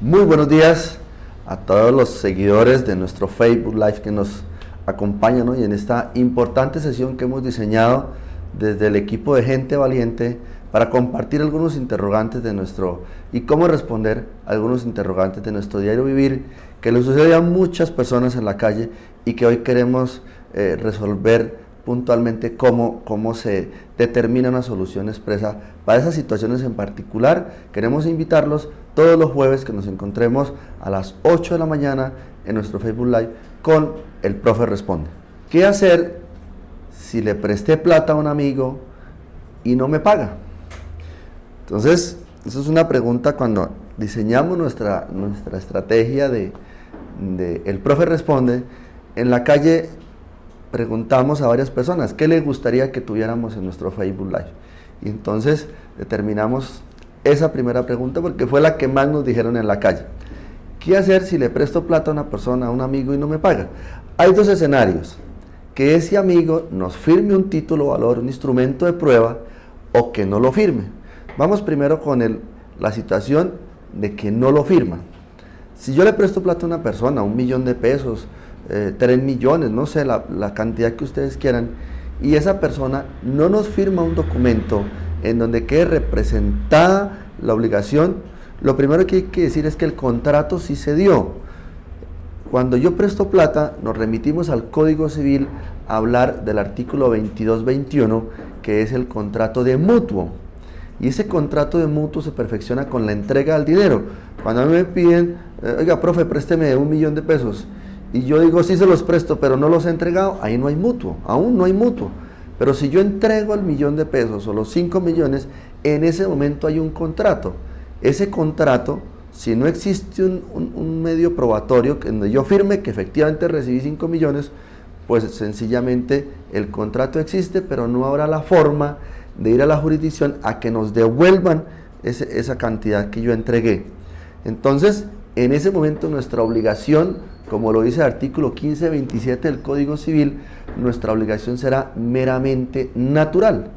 Muy buenos días a todos los seguidores de nuestro Facebook Live que nos acompañan hoy en esta importante sesión que hemos diseñado desde el equipo de Gente Valiente para compartir algunos interrogantes de y cómo responder a algunos interrogantes de nuestro diario vivir que le sucede a muchas personas en la calle y que hoy queremos resolver puntualmente cómo se determina una solución expresa para esas situaciones en particular. Queremos invitarlos todos los jueves que nos encontremos a las 8 de la mañana en nuestro Facebook Live con el Profe Responde. ¿Qué hacer si le presté plata a un amigo y no me paga? Entonces, esa es una pregunta cuando diseñamos nuestra estrategia de el Profe Responde. En la calle preguntamos a varias personas qué les gustaría que tuviéramos en nuestro Facebook Live. Y entonces determinamos esa primera pregunta porque fue la que más nos dijeron en la calle. ¿Qué hacer si le presto plata a una persona, a un amigo y no me paga? Hay dos escenarios: que ese amigo nos firme un título, valor, un instrumento de prueba, o que no lo firme. Vamos primero con la situación de que no lo firma. Si yo le presto plata a una persona, 1 millón de pesos, 3 millones, no sé, la cantidad que ustedes quieran, y esa persona no nos firma un documento en donde quede representada la obligación, lo primero que hay que decir es que el contrato sí se dio. Cuando yo presto plata, nos remitimos al Código Civil a hablar del artículo 2221, que es el contrato de mutuo. Y ese contrato de mutuo se perfecciona con la entrega del dinero. Cuando a mí me piden, oiga, profe, présteme 1 millón de pesos, y yo digo, sí se los presto, pero no los he entregado, ahí no hay mutuo, aún no hay mutuo. Pero si yo entrego el 1 millón de pesos o los 5 millones, en ese momento hay un contrato. Ese contrato, si no existe un medio probatorio en donde yo firme que efectivamente recibí 5 millones, pues sencillamente el contrato existe, pero no habrá la forma de ir a la jurisdicción a que nos devuelvan esa cantidad que yo entregué. Entonces, en ese momento nuestra obligación, como lo dice el artículo 1527 del Código Civil, nuestra obligación será meramente natural.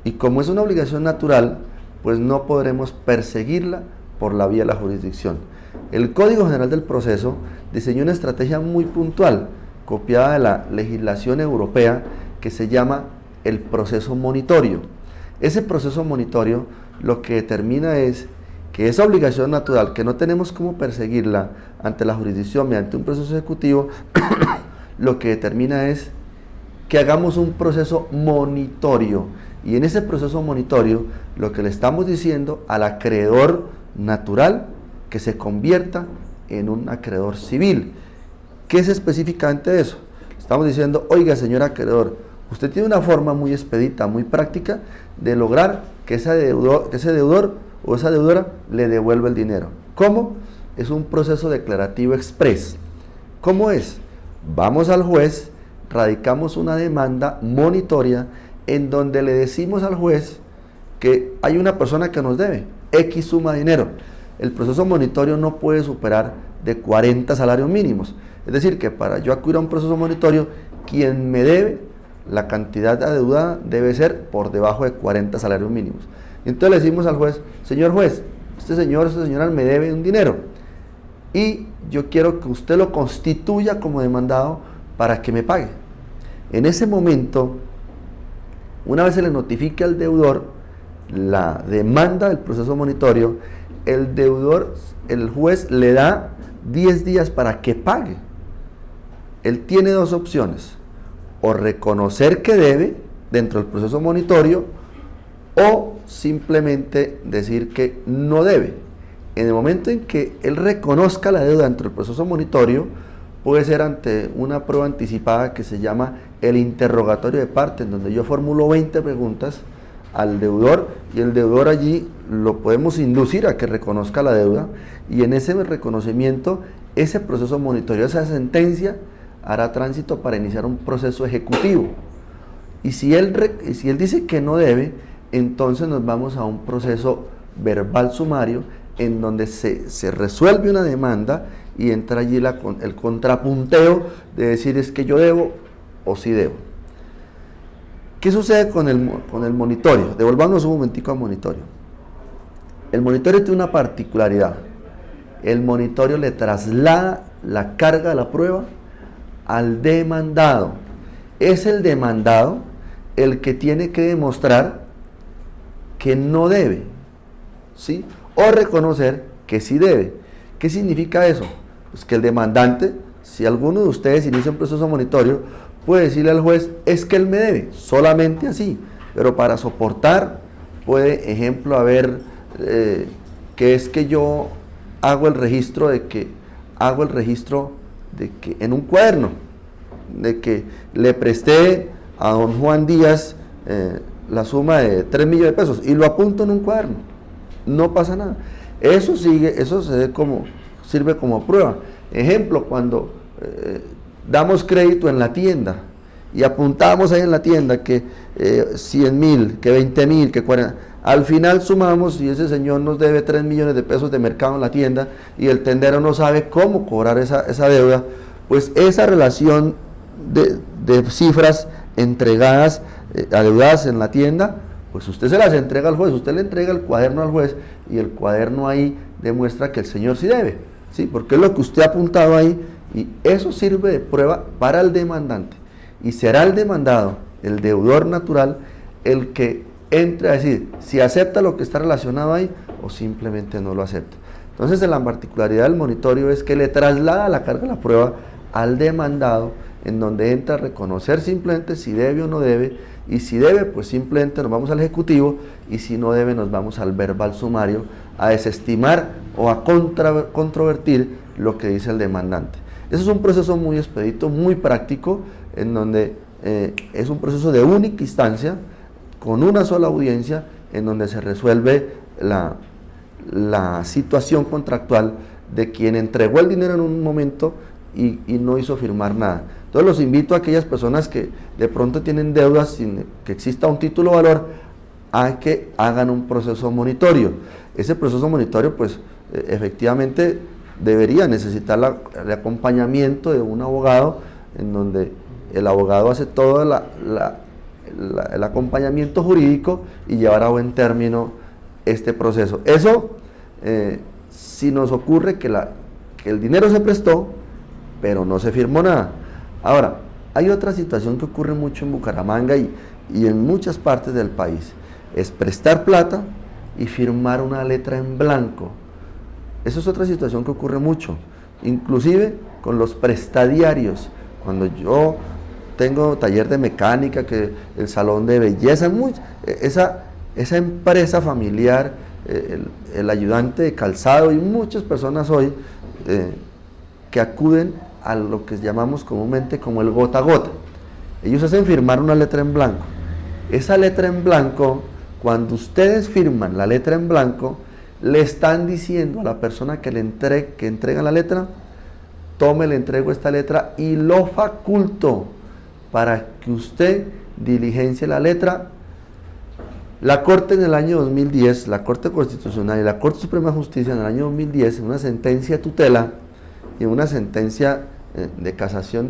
Y como es una obligación natural, pues no podremos perseguirla por la vía de la jurisdicción. El Código General del Proceso diseñó una estrategia muy puntual, copiada de la legislación europea, que se llama el proceso monitorio. Ese proceso monitorio lo que determina es que esa obligación natural, que no tenemos cómo perseguirla ante la jurisdicción mediante un proceso ejecutivo, lo que determina es que hagamos un proceso monitorio. Y en ese proceso monitorio, lo que le estamos diciendo al acreedor natural, que se convierta en un acreedor civil. ¿Qué es específicamente eso? Estamos diciendo, oiga, señor acreedor, usted tiene una forma muy expedita, muy práctica de lograr que ese deudor o esa deudora le devuelva el dinero. ¿Cómo? Es un proceso declarativo express. ¿Cómo es? Vamos al juez, radicamos una demanda monitoria en donde le decimos al juez que hay una persona que nos debe X suma de dinero. El proceso monitorio no puede superar de 40 salarios mínimos. Es decir, que para yo acudir a un proceso monitorio, quien me debe, la cantidad adeudada debe ser por debajo de 40 salarios mínimos. Entonces le decimos al juez, señor juez, esta señora me debe un dinero y yo quiero que usted lo constituya como demandado para que me pague. En ese momento, una vez se le notifique al deudor la demanda del proceso monitorio, el juez le da 10 días para que pague. Él tiene dos opciones: o reconocer que debe dentro del proceso monitorio, o simplemente decir que no debe. En el momento en que él reconozca la deuda dentro del proceso monitorio, puede ser ante una prueba anticipada que se llama el interrogatorio de parte, en donde yo formulo 20 preguntas al deudor y el deudor allí lo podemos inducir a que reconozca la deuda, y en ese reconocimiento, ese proceso monitorio, esa sentencia, hará tránsito para iniciar un proceso ejecutivo. Y si él dice que no debe, entonces nos vamos a un proceso verbal sumario en donde se resuelve una demanda y entra allí el contrapunteo de decir es que yo debo o sí debo. ¿Qué sucede con el monitorio? Devolvamos un momentico al monitorio. El monitorio tiene una particularidad. el monitorio le traslada la carga de la prueba al demandado. Es el demandado el que tiene que demostrar que no debe, ¿sí? O reconocer que sí debe. ¿Qué significa eso? Pues que el demandante, si alguno de ustedes inicia un proceso monitorio, puede decirle al juez, es que él me debe, solamente así. Pero para soportar, puede, ejemplo, haber que es que yo hago el registro de que en un cuaderno, de que le presté a don Juan Díaz la suma de 3 millones de pesos y lo apunto en un cuaderno, no pasa nada. Eso sirve como prueba. Ejemplo, cuando damos crédito en la tienda y apuntamos ahí en la tienda que 100.000, que 20.000, que 40, al final sumamos y ese señor nos debe 3 millones de pesos de mercado en la tienda y el tendero no sabe cómo cobrar esa deuda, pues esa relación de cifras entregadas, adeudadas en la tienda, pues usted se las entrega al juez, usted le entrega el cuaderno al juez y el cuaderno ahí demuestra que el señor sí debe, ¿sí? Porque es lo que usted ha apuntado ahí y eso sirve de prueba para el demandante y será el demandado, el deudor natural, el que entre a decir si acepta lo que está relacionado ahí o simplemente no lo acepta. Entonces la particularidad del monitorio es que le traslada la carga de la prueba al demandado, en donde entra a reconocer simplemente si debe o no debe, y si debe pues simplemente nos vamos al ejecutivo y si no debe nos vamos al verbal sumario a desestimar o a controvertir lo que dice el demandante. Eso es un proceso muy expedito, muy práctico, en donde es un proceso de única instancia, con una sola audiencia, en donde se resuelve la situación contractual de quien entregó el dinero en un momento y no hizo firmar nada. Entonces los invito a aquellas personas que de pronto tienen deudas sin que exista un título de valor a que hagan un proceso monitorio. Ese proceso monitorio pues efectivamente debería necesitar el acompañamiento de un abogado, en donde el abogado hace todo el acompañamiento jurídico y llevar a buen término este proceso. Eso si nos ocurre que el dinero se prestó pero no se firmó nada. Ahora, hay otra situación que ocurre mucho en Bucaramanga y en muchas partes del país, es prestar plata y firmar una letra en blanco. Eso es otra situación que ocurre mucho, inclusive con los prestadiarios. Cuando yo tengo taller de mecánica, que el salón de belleza, esa empresa familiar, el ayudante de calzado y muchas personas hoy que acuden a lo que llamamos comúnmente como el gota a gota. Ellos hacen firmar una letra en blanco. Esa letra en blanco, cuando ustedes firman la letra en blanco, le están diciendo a la persona que entrega la letra, tome, le entrego esta letra y lo faculto para que usted diligencie la letra. La Corte en el año 2010, la Corte Constitucional y la Corte Suprema de Justicia en el año 2010, en una sentencia de tutela y en una sentencia de casación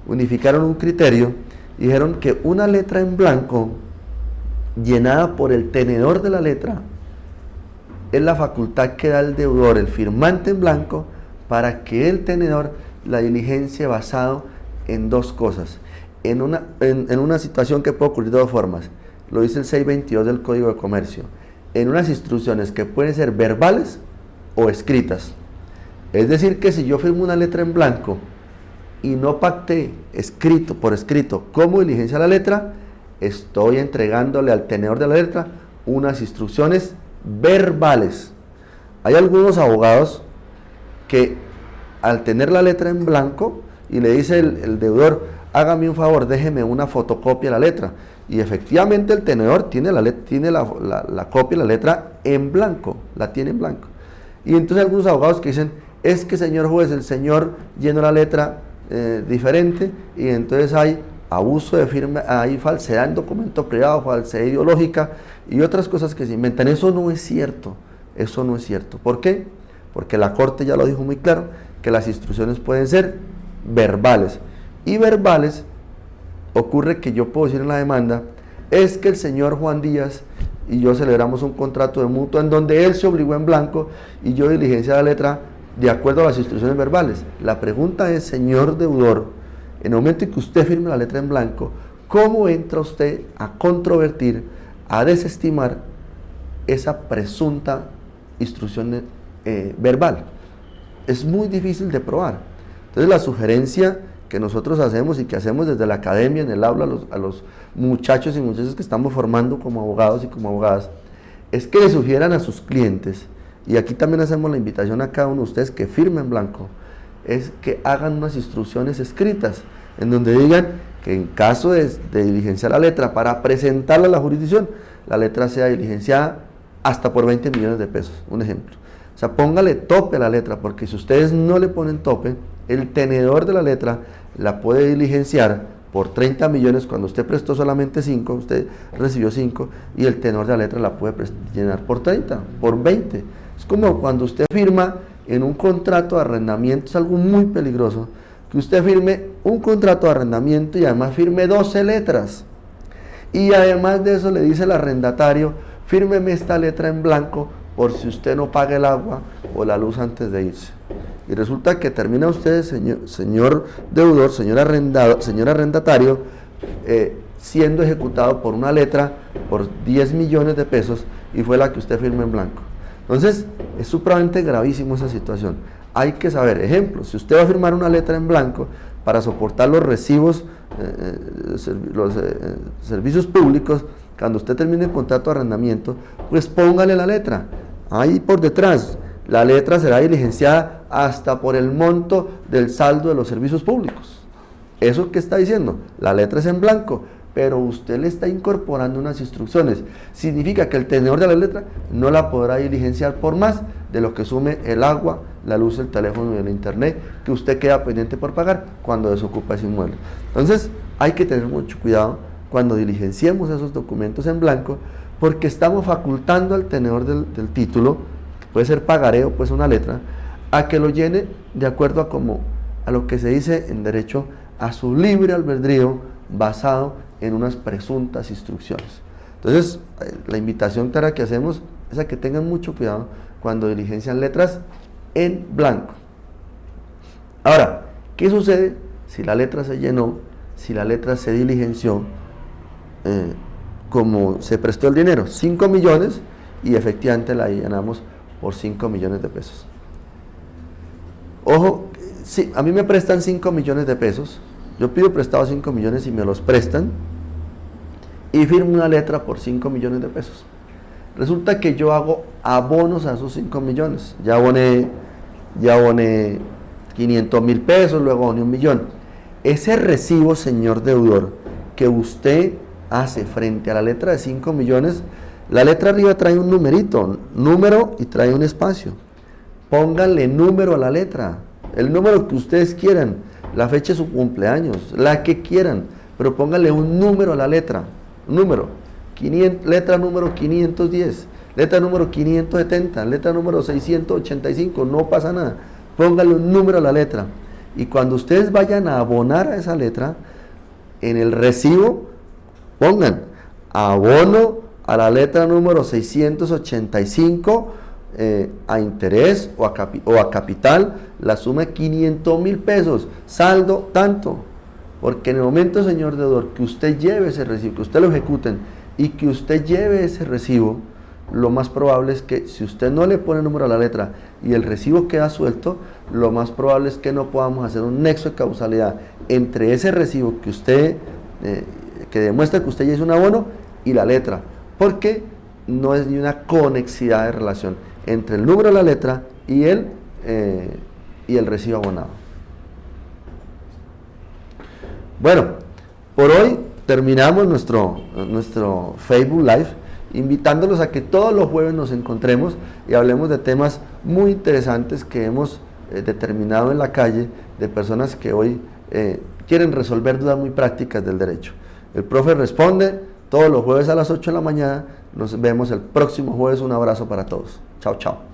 unificaron un criterio y dijeron que una letra en blanco llenada por el tenedor de la letra es la facultad que da el deudor, el firmante en blanco, para que el tenedor la diligencia basado en dos cosas, en una situación que puede ocurrir de dos formas, lo dice el 622 del Código de Comercio, en unas instrucciones que pueden ser verbales o escritas. Es decir, que si yo firmo una letra en blanco y no pacté por escrito cómo diligencia la letra, estoy entregándole al tenedor de la letra unas instrucciones verbales. Hay algunos abogados que al tener la letra en blanco y le dice el deudor, hágame un favor, déjeme una fotocopia de la letra, y efectivamente el tenedor tiene la copia de la letra en blanco, la tiene en blanco. Y entonces algunos abogados que dicen, es que señor juez, el señor llenó la letra diferente y entonces hay abuso de firma, hay falsedad en documento privado, falsedad ideológica y otras cosas que se inventan. Eso no es cierto, eso no es cierto. ¿Por qué? Porque la Corte ya lo dijo muy claro, que las instrucciones pueden ser verbales. Y verbales ocurre que yo puedo decir en la demanda, es que el señor Juan Díaz y yo celebramos un contrato de mutuo en donde él se obligó en blanco y yo diligencié la letra de acuerdo a las instrucciones verbales. La pregunta es, señor deudor, en el momento en que usted firme la letra en blanco, ¿cómo entra usted a controvertir, a desestimar esa presunta instrucción verbal? Es muy difícil de probar. Entonces la sugerencia que nosotros hacemos y que hacemos desde la academia, en el aula, a los muchachos y muchachas que estamos formando como abogados y como abogadas, es que le sugieran a sus clientes, y aquí también hacemos la invitación a cada uno de ustedes que firme en blanco, es que hagan unas instrucciones escritas, en donde digan que en caso de diligenciar la letra para presentarla a la jurisdicción, la letra sea diligenciada hasta por 20 millones de pesos, un ejemplo. O sea, póngale tope a la letra, porque si ustedes no le ponen tope, el tenedor de la letra la puede diligenciar por 30 millones cuando usted prestó solamente 5, usted recibió 5, y el tenedor de la letra la puede llenar por 30, por 20. Es como cuando usted firma en un contrato de arrendamiento, es algo muy peligroso, que usted firme un contrato de arrendamiento y además firme 12 letras. Y además de eso le dice el arrendatario, fírmeme esta letra en blanco por si usted no paga el agua o la luz antes de irse. Y resulta que termina usted, señor deudor, señor arrendatario, siendo ejecutado por una letra por 10 millones de pesos y fue la que usted firmó en blanco. Entonces, es supremamente gravísimo esa situación. Hay que saber, ejemplo, si usted va a firmar una letra en blanco para soportar los recibos, servicios públicos, cuando usted termine el contrato de arrendamiento, pues póngale la letra. Ahí por detrás, la letra será diligenciada hasta por el monto del saldo de los servicios públicos. ¿Eso qué está diciendo? La letra es en blanco, pero usted le está incorporando unas instrucciones. Significa que el tenedor de la letra no la podrá diligenciar por más de lo que sume el agua, la luz, el teléfono y el internet, que usted queda pendiente por pagar cuando desocupa ese inmueble. Entonces, hay que tener mucho cuidado cuando diligenciemos esos documentos en blanco, porque estamos facultando al tenedor del título, que puede ser pagaré o puede ser una letra, a que lo llene de acuerdo a lo que se dice en derecho, a su libre albedrío, basado en unas presuntas instrucciones. Entonces, la invitación clara que hacemos es a que tengan mucho cuidado cuando diligencian letras en blanco. Ahora, ¿qué sucede si la letra se llenó, si la letra se diligenció como se prestó el dinero? 5 millones y efectivamente la llenamos por 5 millones de pesos. Ojo, sí, a mí me prestan 5 millones de pesos, yo pido prestado 5 millones y me los prestan y firmo una letra por 5 millones de pesos. Resulta que yo hago abonos a esos 5 millones, ya aboné 500,000 pesos, luego aboné 1 millón. Ese recibo, señor deudor, que usted hace frente a la letra de 5 millones, la letra arriba trae un numerito, número y trae un espacio. Pónganle número a la letra, el número que ustedes quieran, la fecha de su cumpleaños, la que quieran, pero pónganle un número a la letra, número, letra número 510, letra número 570, letra número 685, no pasa nada, pónganle un número a la letra. Y cuando ustedes vayan a abonar a esa letra, en el recibo, pongan abono a la letra número 685, a interés o a capital, la suma de 500,000 pesos, saldo tanto, porque en el momento, señor deudor, que usted lleve ese recibo, que usted lo ejecuten y que usted lleve ese recibo, lo más probable es que si usted no le pone número a la letra y el recibo queda suelto, lo más probable es que no podamos hacer un nexo de causalidad entre ese recibo que usted, que demuestra que usted ya hizo un abono, y la letra, porque no es ni una conexidad de relación entre el número de la letra y el recibo abonado. Bueno, por hoy terminamos nuestro Facebook Live, invitándolos a que todos los jueves nos encontremos y hablemos de temas muy interesantes que hemos determinado en la calle, de personas que hoy quieren resolver dudas muy prácticas del derecho. El profe responde todos los jueves a las 8 de la mañana. Nos vemos el próximo jueves. Un abrazo para todos. Chao, chao.